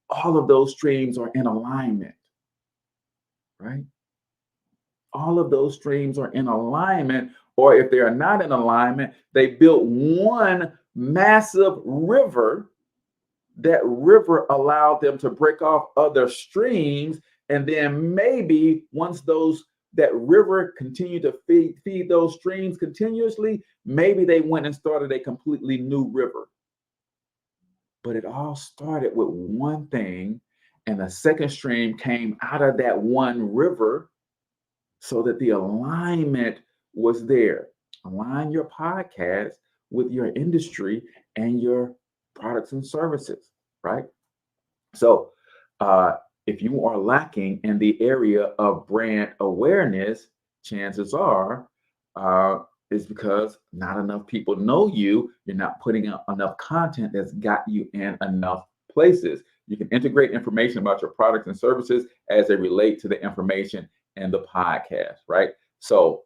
all of those streams are in alignment, right? All of those streams are in alignment, or if they are not in alignment, they built one massive river. That river allowed them to break off other streams, and then maybe once that river continued to feed those streams continuously, maybe they went and started a completely new river. But it all started with one thing, and the second stream came out of that one river so that the alignment was there. Align your podcast with your industry and your products and services, right? So if you are lacking in the area of brand awareness, chances are it's because not enough people know you. You're not putting out enough content that's got you in enough places. You can integrate information about your products and services as they relate to the information in the podcast, right? So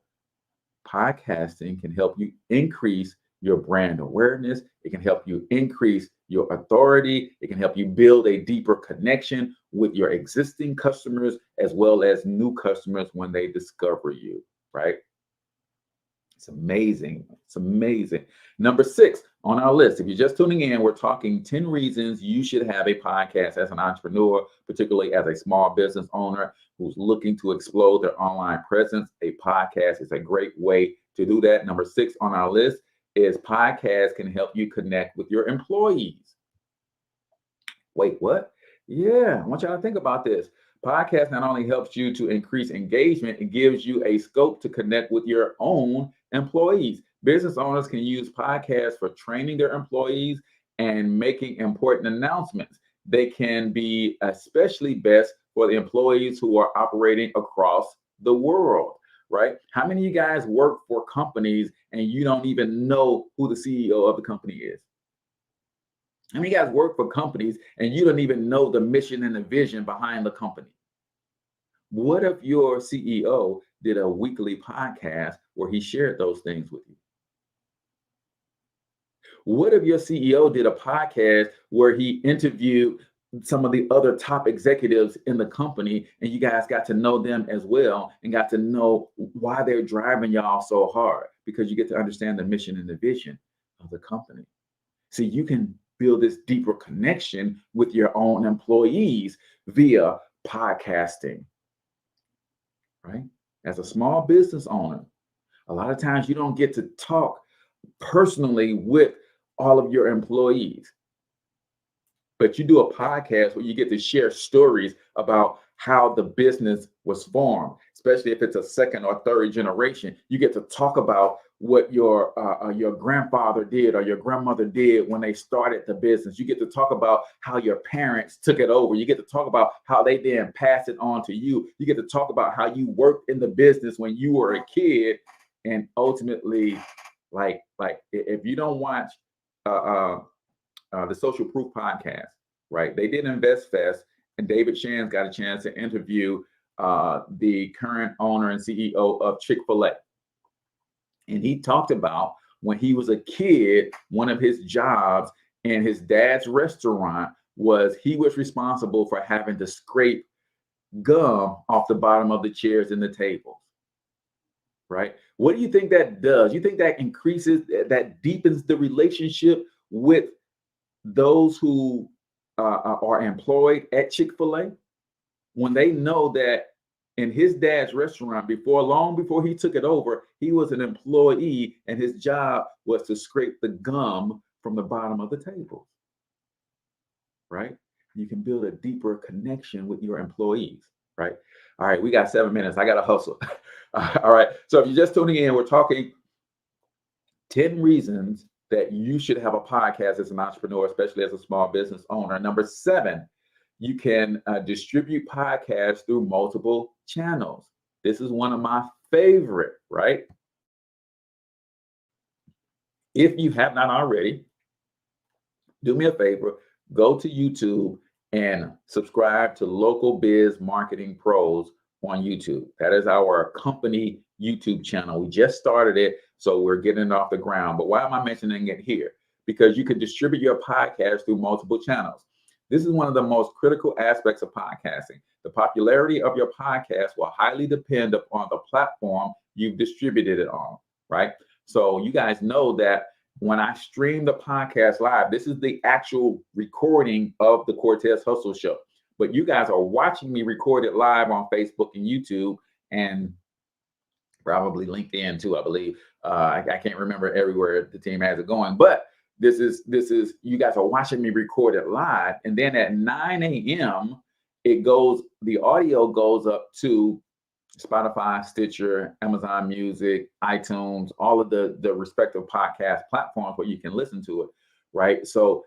podcasting can help you increase your brand awareness. It can help you increase your authority. It can help you build a deeper connection with your existing customers as well as new customers when they discover you, right? It's amazing. It's amazing. Number 6 on our list, if you're just tuning in, we're talking 10 reasons you should have a podcast as an entrepreneur, particularly as a small business owner who's looking to explode their online presence. A podcast is a great way to do that. Number 6 on our list is podcasts can help you connect with your employees. Wait, what? Yeah, I want y'all to think about this. Podcast not only helps you to increase engagement, it gives you a scope to connect with your own employees. Business owners can use podcasts for training their employees and making important announcements. They can be especially best for the employees who are operating across the world, right? How many of you guys work for companies and you don't even know who the CEO of the company is? How many of you guys work for companies and you don't even know the mission and the vision behind the company? What if your CEO did a weekly podcast where he shared those things with you? What if your CEO did a podcast where he interviewed some of the other top executives in the company and you guys got to know them as well and got to know why they're driving y'all so hard? Because you get to understand the mission and the vision of the company. See, you can build this deeper connection with your own employees via podcasting, right? As a small business owner, a lot of times you don't get to talk personally with all of your employees, but you do a podcast where you get to share stories about how the business was formed, especially if it's a second or third generation. You get to talk about what your grandfather did or your grandmother did when they started the business. You get to talk about how your parents took it over. You get to talk about how they then passed it on to you. You get to talk about how you worked in the business when you were a kid. And ultimately, like if you don't watch the Social Proof podcast, right? They did Invest Fest, and David Shands got a chance to interview the current owner and CEO of Chick-fil-A. And he talked about when he was a kid, one of his jobs in his dad's restaurant was he was responsible for having to scrape gum off the bottom of the chairs and the tables, right? What do you think that does? You think that increases, that deepens the relationship with those who are employed at Chick-fil-A when they know that in his dad's restaurant long before he took it over, he was an employee and his job was to scrape the gum from the bottom of the table, right? You can build a deeper connection with your employees, right? All right, we got 7 minutes. I got to hustle. All right, so if you're just tuning in, we're talking 10 reasons that you should have a podcast as an entrepreneur, especially as a small business owner. Number 7, you can distribute podcasts through multiple channels. This is one of my favorite, right? If you have not already, do me a favor, go to YouTube and subscribe to Local Biz Marketing Pros on YouTube. That is our company YouTube channel. We just started it, so we're getting it off the ground. But why am I mentioning it here? Because you can distribute your podcast through multiple channels. This is one of the most critical aspects of podcasting. The popularity of your podcast will highly depend upon the platform you've distributed it on, right? So you guys know that when I stream the podcast live, this is the actual recording of the Cortez Hustle Show. But you guys are watching me record it live on Facebook and YouTube and probably LinkedIn too, I believe. I can't remember everywhere the team has it going, but this is you guys are watching me record it live, and then at 9 a.m. the audio goes up to Spotify, Stitcher, Amazon Music, iTunes, all of the respective podcast platforms where you can listen to it, right? So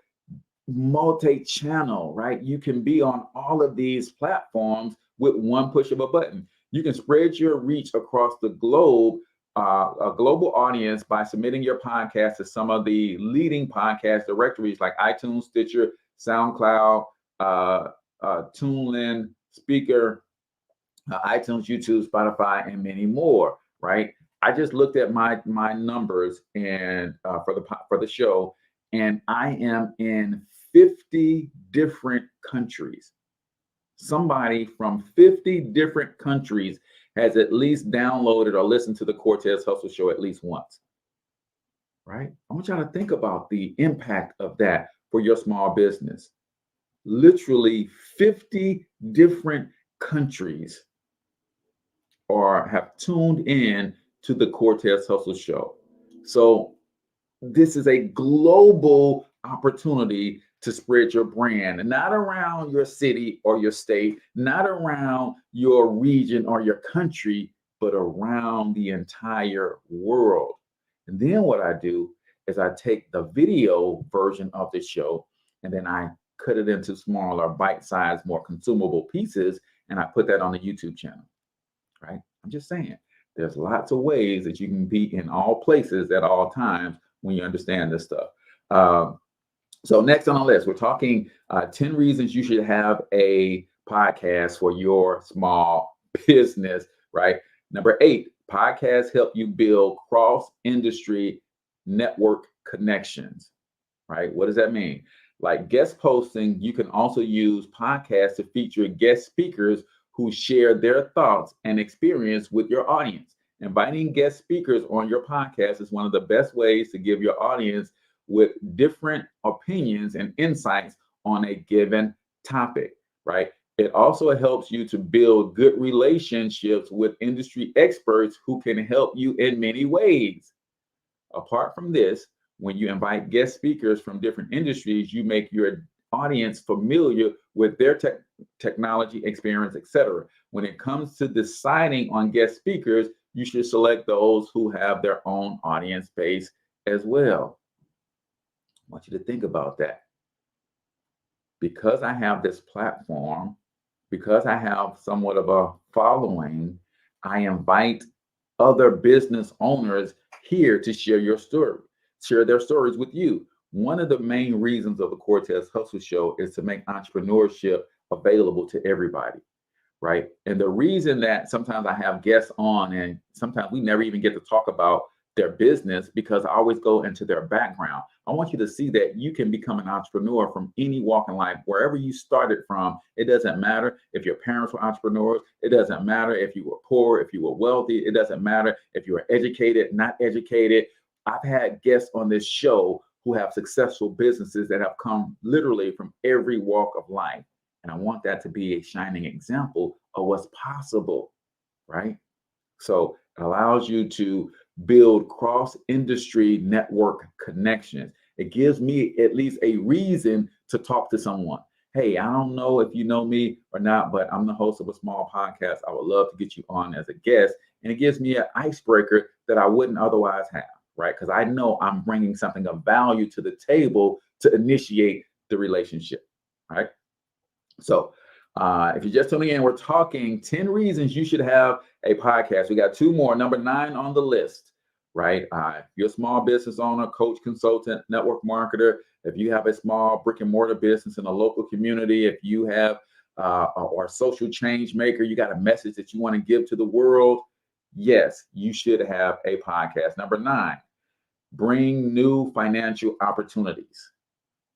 multi-channel, right? You can be on all of these platforms with one push of a button. You can spread your reach across the globe, a global audience, by submitting your podcast to some of the leading podcast directories like iTunes, Stitcher, SoundCloud, TuneIn, Speaker, iTunes, YouTube, Spotify, and many more, right? I just looked at my numbers and for the show, and I am in 50 different countries. Somebody from 50 different countries has at least downloaded or listened to the Cortez Hustle Show at least once. Right? I want y'all to think about the impact of that for your small business. Literally 50 different countries have tuned in to the Cortez Hustle Show. So this is a global opportunity to spread your brand, and not around your city or your state, not around your region or your country, but around the entire world. And then what I do is I take the video version of the show and then I cut it into smaller, bite-sized, more consumable pieces, and I put that on the YouTube channel, right? I'm just saying, there's lots of ways that you can be in all places at all times when you understand this stuff. So next on the list, we're talking 10 reasons you should have a podcast for your small business, right? Number 8, podcasts help you build cross-industry network connections, right? What does that mean? Like guest posting, you can also use podcasts to feature guest speakers who share their thoughts and experience with your audience. Inviting guest speakers on your podcast is one of the best ways to give your audience with different opinions and insights on a given topic, right? It also helps you to build good relationships with industry experts who can help you in many ways. Apart from this, when you invite guest speakers from different industries, you make your audience familiar with their technology experience, etc. When it comes to deciding on guest speakers, you should select those who have their own audience base as well. I want you to think about that. Because I have this platform, because I have somewhat of a following, I invite other business owners here to share their stories with you. One of the main reasons of the Cortez Hustle Show is to make entrepreneurship available to everybody, right? And the reason that sometimes I have guests on and sometimes we never even get to talk about their business, because I always go into their background. I want you to see that you can become an entrepreneur from any walk in life, wherever you started from. It doesn't matter if your parents were entrepreneurs. It doesn't matter if you were poor, if you were wealthy. It doesn't matter if you were educated, not educated. I've had guests on this show who have successful businesses that have come literally from every walk of life. And I want that to be a shining example of what's possible, right? So it allows you to build cross-industry network connections. It gives me at least a reason to talk to someone. Hey, I don't know if you know me or not, but I'm the host of a small podcast. I would love to get you on as a guest. And it gives me an icebreaker that I wouldn't otherwise have, right? Because I know I'm bringing something of value to the table to initiate the relationship, right? So if you're just tuning in, we're talking 10 reasons you should have a podcast. We got 2 more. Number 9 on the list, right? If you're a small business owner, coach, consultant, network marketer, if you have a small brick and mortar business in a local community, if you have or a social change maker, you got a message that you want to give to the world, yes, you should have a podcast. Number 9, bring new financial opportunities,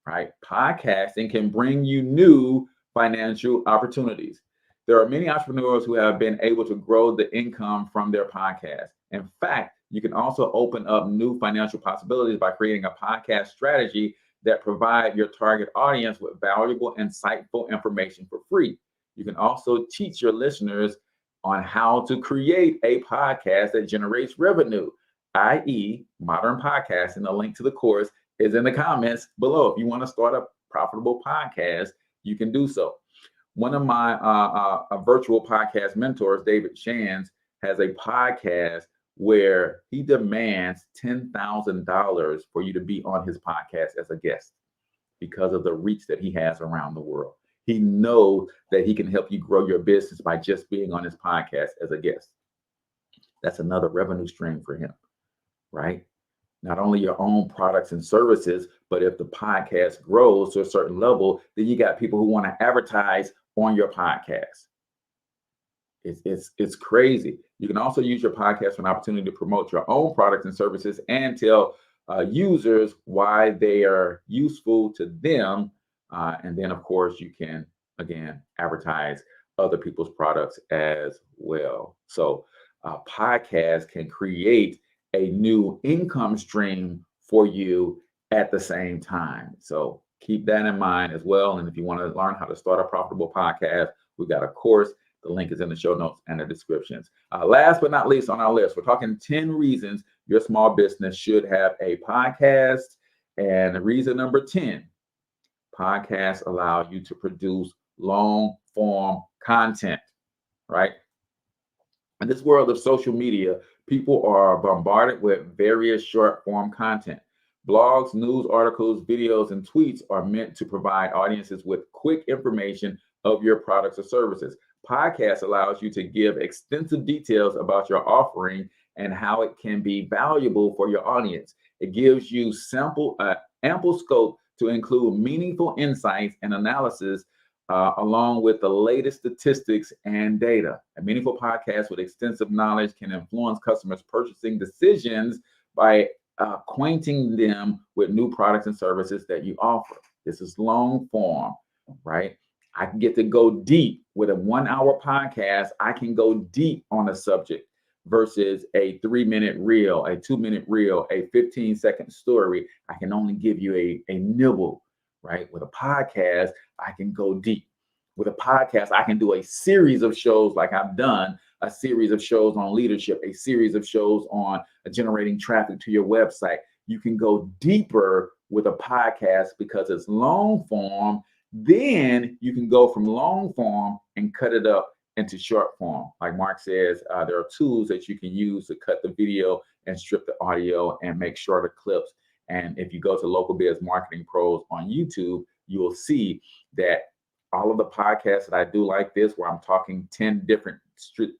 right? Podcasting can bring you new financial opportunities. There are many entrepreneurs who have been able to grow the income from their podcast. In fact, you can also open up new financial possibilities by creating a podcast strategy that provide your target audience with valuable, insightful information for free. You can also teach your listeners on how to create a podcast that generates revenue, i.e. modern podcasting. The link to the course is in the comments below. If you want to start a profitable podcast, you can do so. One of my virtual podcast mentors, David Shands, has a podcast where he demands $10,000 for you to be on his podcast as a guest because of the reach that he has around the world. He knows that he can help you grow your business by just being on his podcast as a guest. That's another revenue stream for him, right? Not only your own products and services, but if the podcast grows to a certain level, then you got people who want to advertise on your podcast. It's crazy. You can also use your podcast for an opportunity to promote your own products and services and tell users why they are useful to them. And then, of course, you can, again, advertise other people's products as well. So podcasts can create a new income stream for you at the same time. So keep that in mind as well. And if you want to learn how to start a profitable podcast, we've got a course. The link is in the show notes and the descriptions. Last but not least on our list, we're talking 10 reasons your small business should have a podcast. And reason number 10, podcasts allow you to produce long form content, right? In this world of social media, people are bombarded with various short form content. Blogs, news articles, videos, and tweets are meant to provide audiences with quick information of your products or services. Podcast allows you to give extensive details about your offering and how it can be valuable for your audience. It gives you ample scope to include meaningful insights and analysis along with the latest statistics and data. A meaningful podcast with extensive knowledge can influence customers' purchasing decisions by acquainting them with new products and services that you offer. This is long form, right? I can get to go deep with a 1-hour podcast. I can go deep on a subject versus a 3-minute reel, a 2-minute reel, a 15-second story. I can only give you a nibble, right? With a podcast, I can go deep. With a podcast, I can do a series of shows like I've done, a series of shows on leadership, a series of shows on generating traffic to your website. You can go deeper with a podcast because it's long form. Then you can go from long form and cut it up into short form. Like Mark says, there are tools that you can use to cut the video and strip the audio and make shorter clips. And if you go to Local Biz Marketing Pros on YouTube, you will see that all of the podcasts that I do like this, where I'm talking 10 different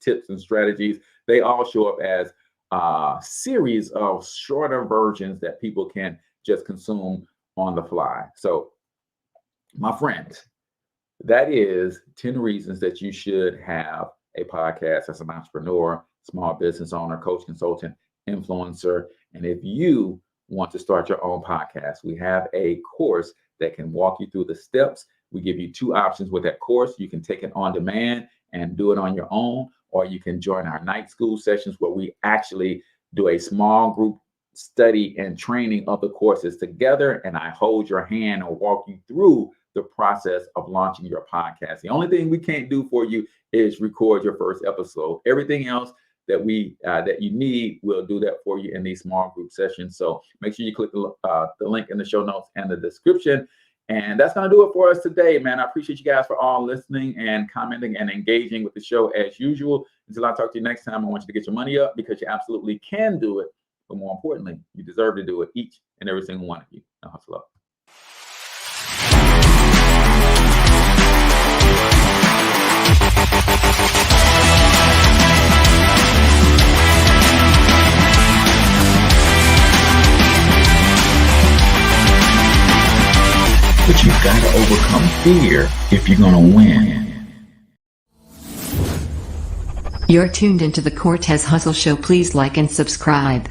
tips and strategies, they all show up as a series of shorter versions that people can just consume on the fly. So my friend, that is 10 reasons that you should have a podcast as an entrepreneur, small business owner, coach, consultant, influencer. And if you want to start your own podcast, we have a course that can walk you through the steps. We give you 2 options with that course. You can take it on demand and do it on your own, or you can join our night school sessions where we actually do a small group study and training of the courses together. And I hold your hand and walk you through the process of launching your podcast. The only thing we can't do for you is record your first episode. Everything else that you need, we'll do that for you in these small group sessions. So make sure you click the link in the show notes and the description. And that's going to do it for us today, man. I appreciate you guys for all listening and commenting and engaging with the show as usual. Until I talk to you next time, I want you to get your money up because you absolutely can do it. But more importantly, you deserve to do it, each and every single one of you. Now hustle up. But you've got to overcome fear if you're going to win. You're tuned into the Cortez Hustle Show. Please like and subscribe.